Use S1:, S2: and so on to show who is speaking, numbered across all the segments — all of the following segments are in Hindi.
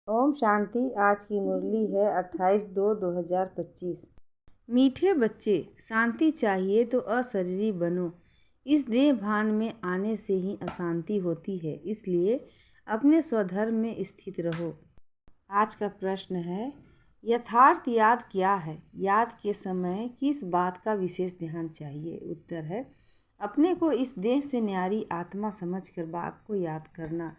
S1: ओम शांति। आज की मुरली है 28/2/2025। मीठे बच्चे, शांति चाहिए तो अशरीरी बनो। इस देह भान में आने से ही अशांति होती है, इसलिए अपने स्वधर्म में स्थित रहो। आज का प्रश्न है, यथार्थ याद क्या है? याद के समय किस बात का विशेष ध्यान चाहिए? उत्तर है, अपने को इस देह से न्यारी आत्मा समझकर बाप को याद करना,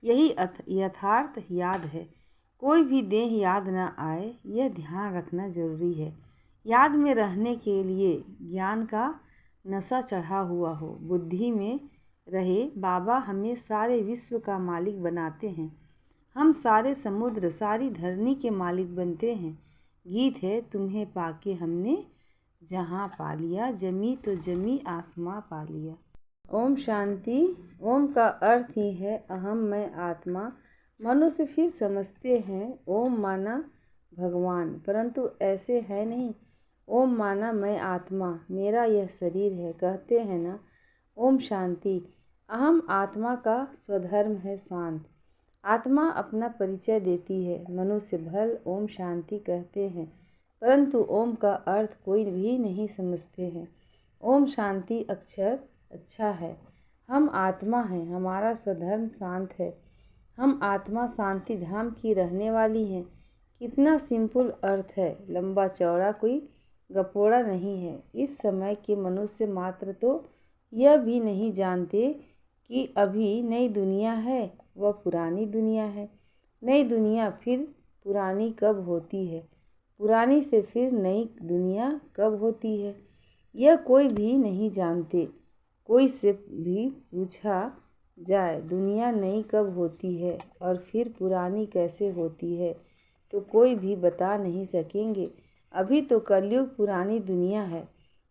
S1: यही यथार्थ याद है। कोई भी देह याद न आए, यह ध्यान रखना जरूरी है। याद में रहने के लिए ज्ञान का नशा चढ़ा हुआ हो, बुद्धि में रहे। बाबा हमें सारे विश्व का मालिक बनाते हैं। हम सारे समुद्र, सारी धरनी के मालिक बनते हैं। गीत है, तुम्हें पाके हमने जहाँ पा लिया, जमी तो जमी आसमां पा लिया। ओम शांति। ओम का अर्थ ही है अहम, मैं आत्मा। मनुष्य फिर समझते हैं ओम माना भगवान, परंतु ऐसे है नहीं। ओम माना मैं आत्मा, मेरा यह शरीर है। कहते हैं ना, ओम शांति। अहम आत्मा का स्वधर्म है शांत। आत्मा अपना परिचय देती है। मनुष्य भल ओम शांति कहते हैं, परंतु ओम का अर्थ कोई भी नहीं समझते हैं। ओम शांति अक्षर अच्छा है। हम आत्मा हैं, हमारा स्वधर्म शांत है। हम आत्मा शांति धाम की रहने वाली हैं। कितना सिंपल अर्थ है, लंबा चौड़ा, कोई गपोड़ा नहीं है। इस समय के मनुष्य मात्र तो यह भी नहीं जानते कि अभी नई दुनिया है व पुरानी दुनिया है। नई दुनिया फिर पुरानी कब होती है, पुरानी से फिर नई दुनिया कब होती है, यह कोई भी नहीं जानते। कोई से भी पूछा जाए दुनिया नई कब होती है और फिर पुरानी कैसे होती है, तो कोई भी बता नहीं सकेंगे। अभी तो कलयुग पुरानी दुनिया है।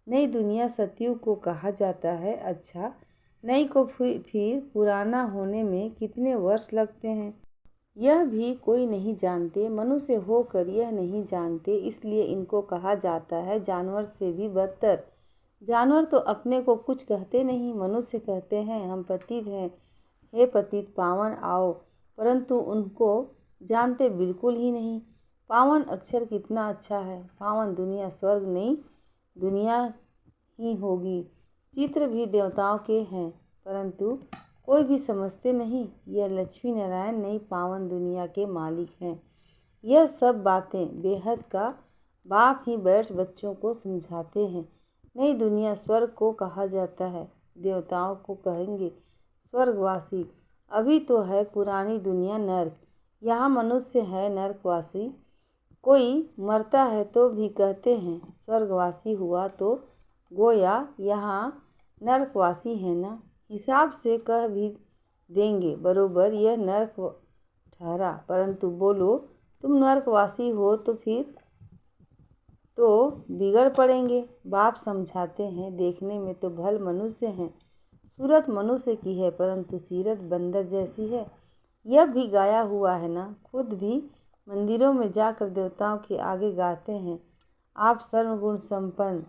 S1: नई दुनिया सतयुग को कहा जाता है। अच्छा, नई को फिर पुराना होने में कितने वर्ष लगते हैं, यह भी कोई नहीं जानते। मनुष्य होकर यह नहीं जानते, इसलिए इनको कहा जाता है जानवर से भी बदतर। जानवर तो अपने को कुछ कहते नहीं, मनुष्य कहते हैं हम पतित हैं, हे पतित पावन आओ, परंतु उनको जानते बिल्कुल ही नहीं। पावन अक्षर कितना अच्छा है। पावन दुनिया स्वर्ग नहीं, दुनिया ही होगी। चित्र भी देवताओं के हैं, परंतु कोई भी समझते नहीं। यह लक्ष्मी नारायण नई पावन दुनिया के मालिक हैं। यह सब बातें बेहद का बाप ही बैठ बच्चों को समझाते हैं। नई दुनिया स्वर्ग को कहा जाता है। देवताओं को कहेंगे स्वर्गवासी। अभी तो है पुरानी दुनिया नर्क, यहाँ मनुष्य है नरकवासी। कोई मरता है तो भी कहते हैं स्वर्गवासी हुआ, तो गोया यहाँ नरकवासी है ना। हिसाब से कह भी देंगे बरोबर यह नरक ठहरा, परंतु बोलो तुम नरकवासी हो तो फिर तो बिगड़ पड़ेंगे। बाप समझाते हैं देखने में तो भल मनुष्य हैं, सूरत मनुष्य की है, परंतु सीरत बंदर जैसी है। यह भी गाया हुआ है ना। खुद भी मंदिरों में जाकर देवताओं के आगे गाते हैं, आप सर्वगुण संपन्न।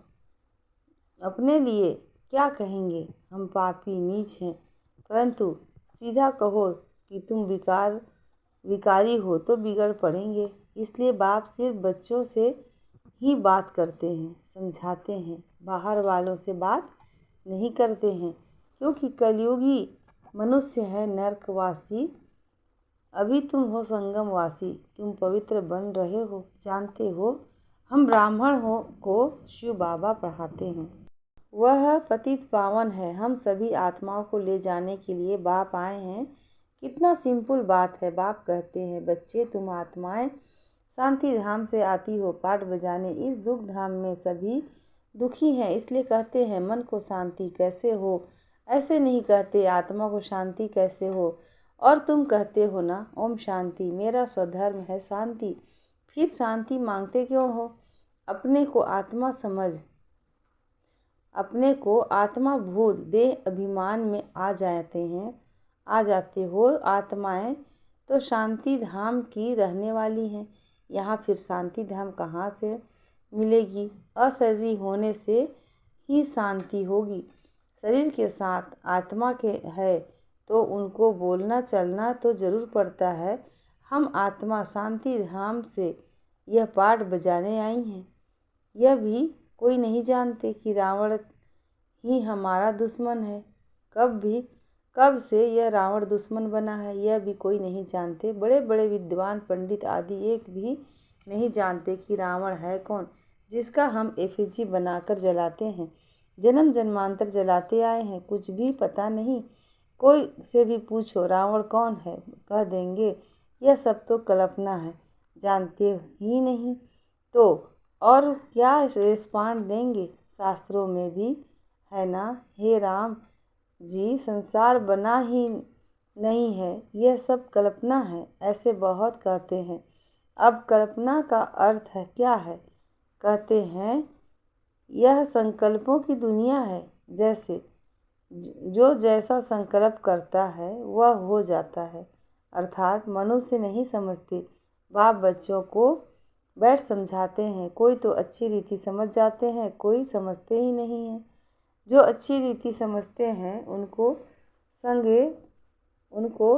S1: अपने लिए क्या कहेंगे, हम पापी नीच हैं, परंतु सीधा कहो कि तुम विकारी हो तो बिगड़ पड़ेंगे। इसलिए बाप सिर्फ बच्चों से ही बात करते हैं, समझाते हैं, बाहर वालों से बात नहीं करते हैं, क्योंकि कलयुगी मनुष्य है नरकवासी। अभी तुम हो संगमवासी, तुम पवित्र बन रहे हो। जानते हो हम ब्राह्मण को शिव बाबा पढ़ाते हैं, वह पतित पावन है। हम सभी आत्माओं को ले जाने के लिए बाप आए हैं। कितना सिंपल बात है। बाप कहते हैं बच्चे तुम आत्माएं शांति धाम से आती हो पाठ बजाने। इस दुख धाम में सभी दुखी हैं, इसलिए कहते हैं मन को शांति कैसे हो। ऐसे नहीं कहते आत्मा को शांति कैसे हो। और तुम कहते हो ना ओम शांति, मेरा स्वधर्म है शांति, फिर शांति मांगते क्यों हो? अपने को आत्मा समझ, अपने को आत्मा भूल देह अभिमान में आ जाते हो। आत्माएं तो शांति धाम की रहने वाली हैं। यहाँ फिर शांति धाम कहाँ से मिलेगी? अशरीरी होने से ही शांति होगी। शरीर के साथ आत्मा के है तो उनको बोलना चलना तो जरूर पड़ता है। हम आत्मा शांति धाम से यह पाठ बजाने आई हैं। यह भी कोई नहीं जानते कि रावण ही हमारा दुश्मन है। कब से यह रावण दुश्मन बना है, यह भी कोई नहीं जानते। बड़े बड़े विद्वान पंडित आदि एक भी नहीं जानते कि रावण है कौन, जिसका हम एफिजी बनाकर जलाते हैं, जन्म जन्मांतर जलाते आए हैं। कुछ भी पता नहीं। कोई से भी पूछो रावण कौन है, कह देंगे यह सब तो कल्पना है, जानते ही नहीं तो और क्या रेस्पॉन्ड देंगे। शास्त्रों में भी है ना, हे राम जी संसार बना ही नहीं है, यह सब कल्पना है, ऐसे बहुत कहते हैं। अब कल्पना का अर्थ है क्या है? कहते हैं यह संकल्पों की दुनिया है। जैसे जो जैसा संकल्प करता है वह हो जाता है, अर्थात मनुष्य नहीं समझते। बाप बच्चों को बैठ समझाते हैं, कोई तो अच्छी रीति समझ जाते हैं, कोई समझते ही नहीं हैं। जो अच्छी रीति समझते हैं उनको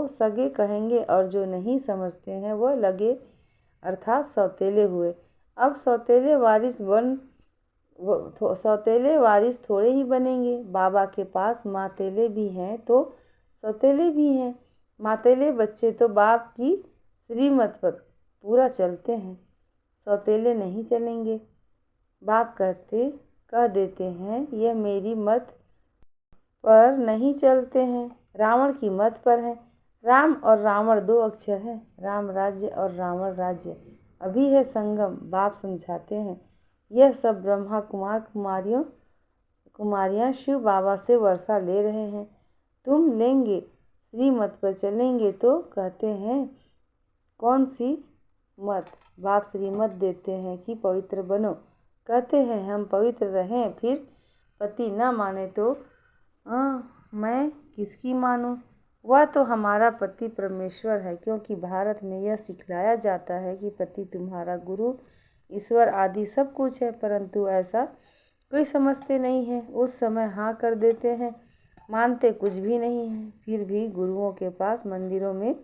S1: सगे कहेंगे, और जो नहीं समझते हैं वह लगे, अर्थात सौतेले हुए। अब सौतेले वारिस थोड़े ही बनेंगे। बाबा के पास मातेले भी हैं तो सौतेले भी हैं। मातेले बच्चे तो बाप की श्रीमत पर पूरा चलते हैं, सौतेले नहीं चलेंगे। बाप कह देते हैं यह मेरी मत पर नहीं चलते हैं, रावण की मत पर है। राम और रावण दो अक्षर हैं, राम राज्य और रावण राज्य। अभी है संगम। बाप समझाते हैं यह सब ब्रह्मा कुमारियाँ शिव बाबा से वर्षा ले रहे हैं। तुम लेंगे श्रीमत पर चलेंगे तो कहते हैं कौन सी मत? बाप श्रीमत देते हैं कि पवित्र बनो। कहते हैं हम पवित्र रहें, फिर पति न माने तो मैं किसकी मानूं? वह तो हमारा पति परमेश्वर है, क्योंकि भारत में यह सिखलाया जाता है कि पति तुम्हारा गुरु ईश्वर आदि सब कुछ है, परंतु ऐसा कोई समझते नहीं है। उस समय हाँ कर देते हैं, मानते कुछ भी नहीं है, फिर भी गुरुओं के पास मंदिरों में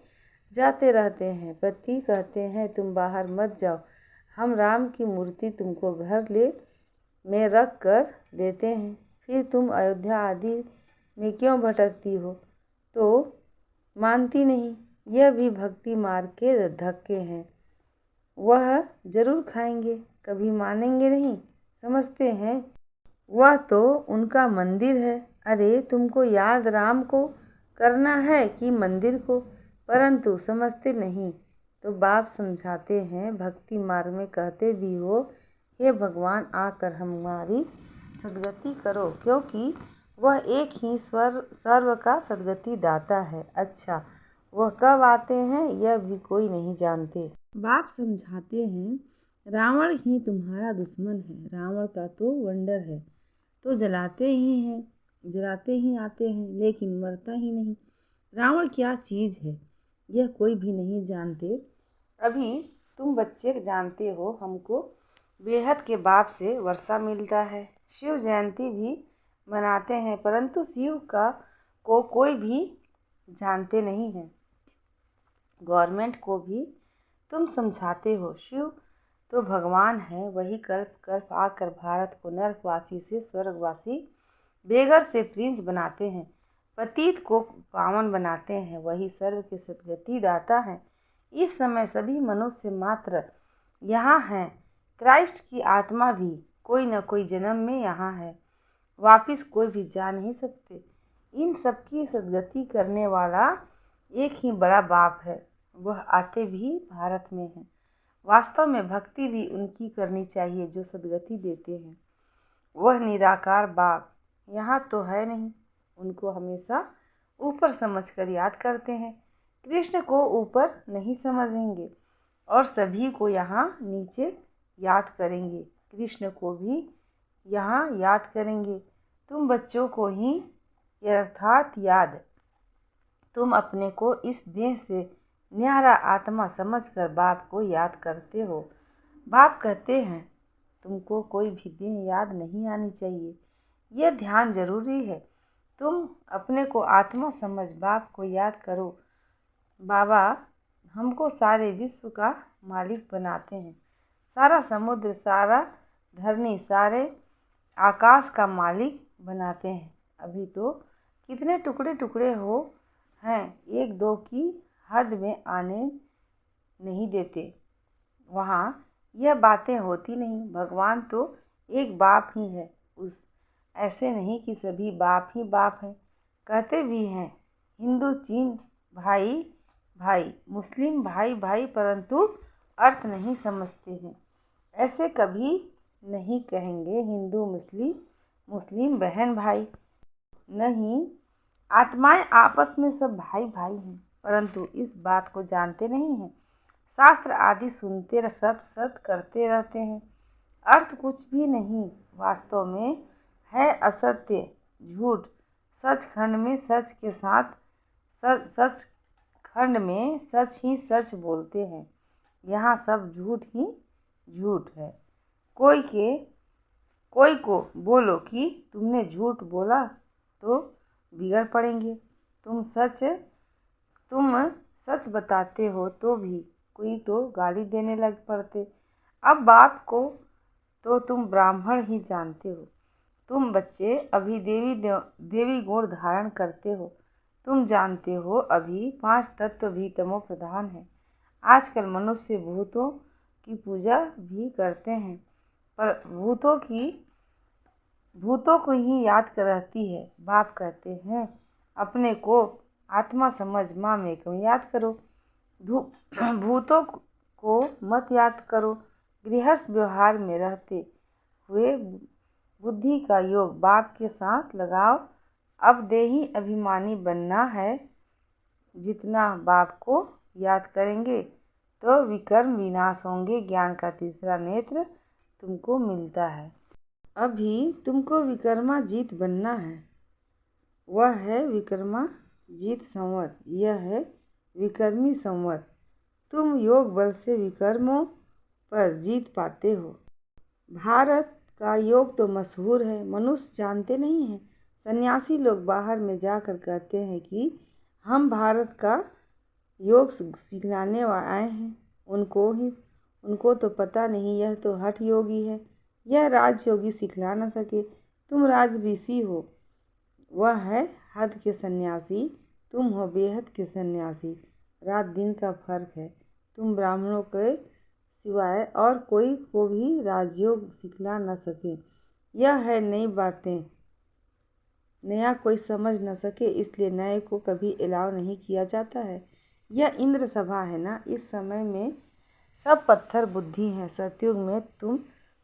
S1: जाते रहते हैं। पति कहते हैं तुम बाहर मत जाओ, हम राम की मूर्ति तुमको घर में रख कर देते हैं, फिर तुम अयोध्या आदि में क्यों भटकती हो? तो मानती नहीं। यह भी भक्ति मार्ग के धक्के हैं, वह जरूर खाएंगे, कभी मानेंगे नहीं। समझते हैं वह तो उनका मंदिर है। अरे तुमको याद राम को करना है कि मंदिर को? परंतु समझते नहीं। तो बाप समझाते हैं भक्ति मार्ग में कहते भी हो हे भगवान आकर हमारी सद्गति करो, क्योंकि वह एक ही सर्व का सद्गति दाता है। अच्छा वह कब आते हैं यह भी कोई नहीं जानते। बाप समझाते हैं रावण ही तुम्हारा दुश्मन है। रावण का तो वंडर है, तो जलाते ही आते हैं, लेकिन मरता ही नहीं। रावण क्या चीज़ है यह कोई भी नहीं जानते। अभी तुम बच्चे जानते हो, हमको बेहद के बाप से वर्षा मिलता है। शिव जयंती भी मनाते हैं, परंतु शिव को कोई भी जानते नहीं है। गवर्नमेंट को भी तुम समझाते हो शिव तो भगवान है, वही कल्प कल्प आकर भारत को नरकवासी से स्वर्गवासी, बेघर से प्रिंस बनाते हैं, पतित को पावन बनाते हैं, वही सर्व के सद्गति दाता है। इस समय सभी मनुष्य मात्र यहाँ हैं, क्राइस्ट की आत्मा भी कोई न कोई जन्म में यहाँ है, वापिस कोई भी जा नहीं सकते। इन सबकी सद्गति करने वाला एक ही बड़ा बाप है, वह आते भी भारत में है। वास्तव में भक्ति भी उनकी करनी चाहिए जो सद्गति देते हैं। वह निराकार बाप यहाँ तो है नहीं, उनको हमेशा ऊपर समझकर याद करते हैं। कृष्ण को ऊपर नहीं समझेंगे और सभी को यहाँ नीचे याद करेंगे, कृष्ण को भी यहाँ याद करेंगे। तुम बच्चों को ही यथार्थ याद, तुम अपने को इस देह से न्यारा आत्मा समझकर बाप को याद करते हो। बाप कहते हैं तुमको कोई भी देह याद नहीं आनी चाहिए, यह ध्यान जरूरी है। तुम अपने को आत्मा समझ बाप को याद करो। बाबा हमको सारे विश्व का मालिक बनाते हैं। सारा समुद्र, सारा धरनी, सारे आकाश का मालिक बनाते हैं। अभी तो कितने टुकड़े टुकड़े हो हैं, एक दो की हद में आने नहीं देते। वहाँ यह बातें होती नहीं। भगवान तो एक बाप ही है। उस ऐसे नहीं कि सभी बाप ही बाप हैं। कहते भी हैं हिंदू चीन भाई भाई, मुस्लिम भाई भाई, परंतु अर्थ नहीं समझते हैं। ऐसे कभी नहीं कहेंगे हिंदू मुस्लिम, मुस्लिम बहन भाई। नहीं, आत्माएं आपस में सब भाई भाई हैं, परंतु इस बात को जानते नहीं हैं। शास्त्र आदि सुनते सत सत करते रहते हैं, अर्थ कुछ भी नहीं। वास्तव में है असत्य, झूठ। सचखंड में सच के साथ सचखंड में सच ही सच बोलते हैं। यहाँ सब झूठ ही झूठ है। कोई को बोलो कि तुमने झूठ बोला तो बिगड़ पड़ेंगे। तुम सच बताते हो तो भी कोई तो गाली देने लग पड़ते। अब बाप को तो तुम ब्राह्मण ही जानते हो। तुम बच्चे अभी देवी गुण धारण करते हो। तुम जानते हो अभी 5 तत्व भी तमो प्रधान है। आजकल मनुष्य भूतों की पूजा भी करते हैं, पर भूतों को ही याद कर रहती है। बाप कहते हैं अपने को आत्मा समझ माँ में क्यों याद करो। भूतों को मत याद करो। गृहस्थ व्यवहार में रहते हुए बुद्धि का योग बाप के साथ लगाओ। अब देही अभिमानी बनना है। जितना बाप को याद करेंगे तो विकर्म विनाश होंगे। ज्ञान का तीसरा नेत्र तुमको मिलता है। अभी तुमको विक्रमाजीत बनना है। वह है विक्रमाजीत संवत, यह है विक्रमी संवत। तुम योग बल से विक्रमों पर जीत पाते हो। भारत का योग तो मशहूर है, मनुष्य जानते नहीं हैं। सन्यासी लोग बाहर में जाकर कहते हैं कि हम भारत का योग सिखलाने आए हैं। उनको तो पता नहीं, यह तो हठ योगी है। यह राज योगी सिखला न सके। तुम राज ऋषि हो, वह है हद के सन्यासी। तुम हो बेहद के सन्यासी। रात दिन का फर्क है। तुम ब्राह्मणों के सिवाय और कोई को भी राजयोग सिखला न सके। यह है नई बातें, नया कोई समझ न सके, इसलिए नए को कभी अलाउ नहीं किया जाता है। यह इंद्र सभा है ना। इस समय में सब पत्थर बुद्धि हैं। सतयुग में तुम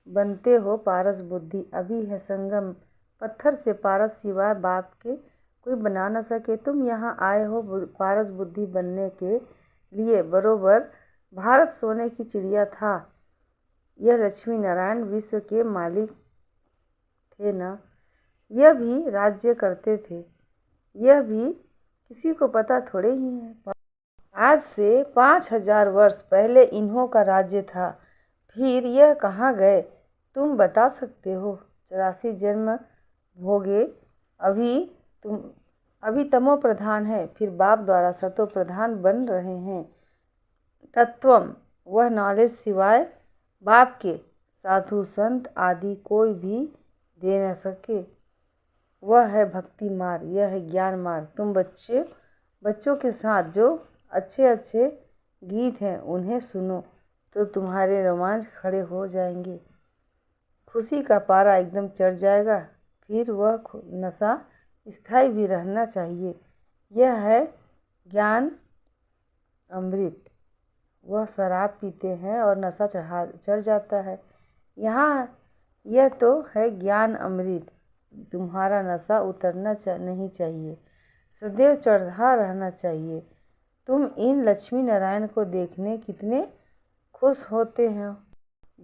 S1: बनते हो पारस बुद्धि। अभी है संगम, पत्थर से पारस सिवाय बाप के कोई बना न सके। तुम यहाँ आए हो पारस बुद्धि बनने के लिए। बरोबर भारत सोने की चिड़िया था। यह लक्ष्मी नारायण विश्व के मालिक थे ना। यह भी राज्य करते थे। यह भी किसी को पता थोड़े ही है। आज से 5000 वर्ष पहले इन्हों का राज्य था। फिर यह कहाँ गए तुम बता सकते हो? 84 जन्म भोगे। अभी तमो प्रधान है, फिर बाप द्वारा सतो प्रधान बन रहे हैं। तत्वम, वह नॉलेज सिवाय बाप के साधु संत आदि कोई भी दे न सके। वह है भक्ति मार्ग, यह है ज्ञान मार्ग। तुम बच्चों के साथ जो अच्छे अच्छे गीत हैं उन्हें सुनो तो तुम्हारे रोमांच खड़े हो जाएंगे। खुशी का पारा एकदम चढ़ जाएगा। फिर वह नशा स्थायी भी रहना चाहिए। यह है ज्ञान अमृत। वह शराब पीते हैं और नशा चढ़ जाता है। यहाँ यह तो है ज्ञान अमृत। तुम्हारा नशा उतरना नहीं चाहिए, सदैव चढ़ा रहना चाहिए। तुम इन लक्ष्मी नारायण को देखने कितने खुश होते हैं।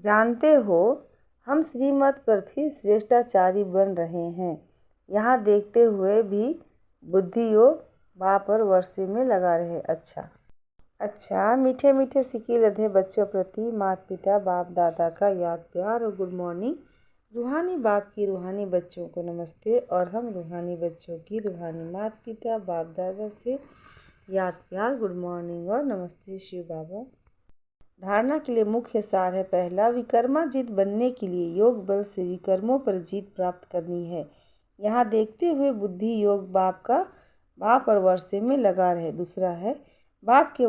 S1: जानते हो हम श्रीमत पर फिर श्रेष्ठाचारी बन रहे हैं। यहाँ देखते हुए भी बुद्धि योग बाप और वर्षे में लगा रहे। अच्छा मीठे मीठे सिकी लधे बच्चों प्रति माता पिता बाप दादा का याद प्यार और गुड मॉर्निंग। रूहानी बाप की रूहानी बच्चों को नमस्ते। और हम रूहानी बच्चों की रूहानी माता पिता बाप दादा से याद प्यार, गुड मॉर्निंग और नमस्ते शिव बाबा। धारणा के लिए मुख्य सार है। पहला, विकर्माजित बनने के लिए योग बल से विकर्मों पर जीत प्राप्त करनी है। यहाँ देखते हुए बुद्धि योग बाप और वर्षे में लगा रहे। दूसरा है, बाप के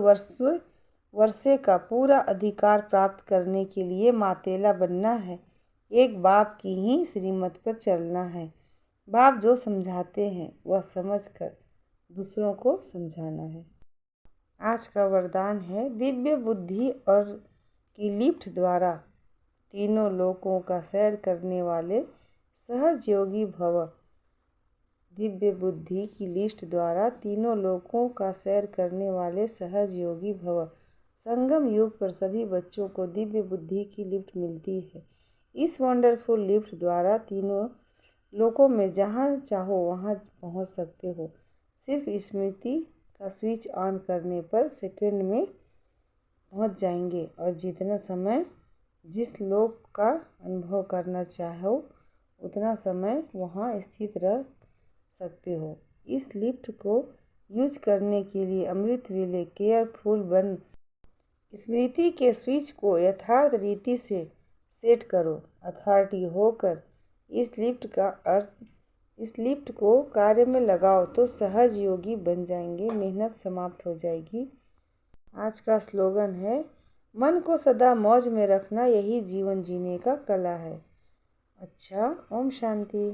S1: वर्षे का पूरा अधिकार प्राप्त करने के लिए मातेला बनना है। एक बाप की ही श्रीमत पर चलना है। बाप जो समझाते हैं वह समझकर दूसरों को समझाना है। आज का वरदान है, दिव्य बुद्धि और की लिफ्ट द्वारा तीनों लोकों का सैर करने वाले सहज योगी भव। दिव्य बुद्धि की लिफ्ट द्वारा तीनों लोकों का सैर करने वाले सहज योगी भव। संगम युग पर सभी बच्चों को दिव्य बुद्धि की लिफ्ट मिलती है। इस वंडरफुल लिफ्ट द्वारा तीनों लोकों में जहाँ चाहो वहाँ पहुँच सकते हो। सिर्फ स्मृति का स्विच ऑन करने पर सेकंड में पहुँच जाएंगे और जितना समय जिस लोक का अनुभव करना चाहो उतना समय वहाँ स्थित रह सकते हो। इस लिफ्ट को यूज करने के लिए अमृत वेले केयरफुल बन स्मृति के स्विच को यथार्थ रीति से सेट करो। अथॉरिटी होकर इस लिफ्ट को कार्य में लगाओ तो सहज योगी बन जाएंगे। मेहनत समाप्त हो जाएगी। आज का स्लोगन है, मन को सदा मौज में रखना यही जीवन जीने का कला है। अच्छा, ओम शांति।